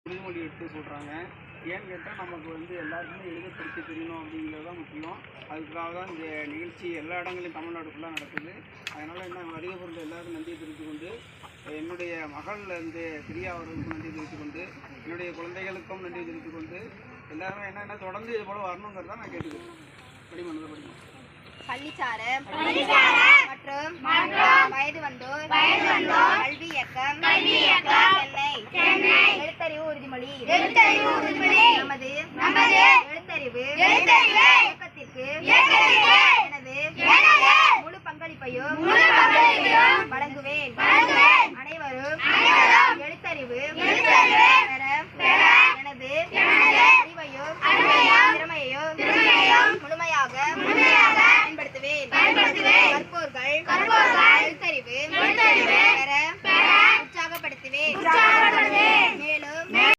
உறுதிமொழி எடுத்து சொல்கிறாங்க. ஏன்னு கேட்டால் நமக்கு எல்லாருக்குமே எழுத படிக்க தெரியணும் அப்படிங்கிறது தான் முக்கியம். அதுக்காக தான் இந்த நிகழ்ச்சி எல்லா இடங்களையும் தமிழ்நாடு ஃபுல்லாக நடக்குது. அதனால் என்ன வருகை பொருள் எல்லாருக்கும் நன்றியை தெரிவித்துக் கொண்டு, என்னுடைய மகள் பிரியா அவர்களுக்கும் நன்றி தெரிவித்துக் கொண்டு, என்னுடைய குழந்தைகளுக்கும் நன்றி தெரிவித்துக் கொண்டு, எல்லாருமே என்ன தொடர்ந்து இது போல் வரணுங்கிறத நான் கேட்டுக்கிறேன். படிமன்றத்தை படிக்கணும். பள்ளிச்சாறு மற்றும் வயது வந்தோர் கல்வி இயக்கம் சென்னை எழுத்தறிவு உறுதிமொழி நமது எழுத்தறிவு இயக்கத்திற்கு எனது முழு பங்களிப்பையும்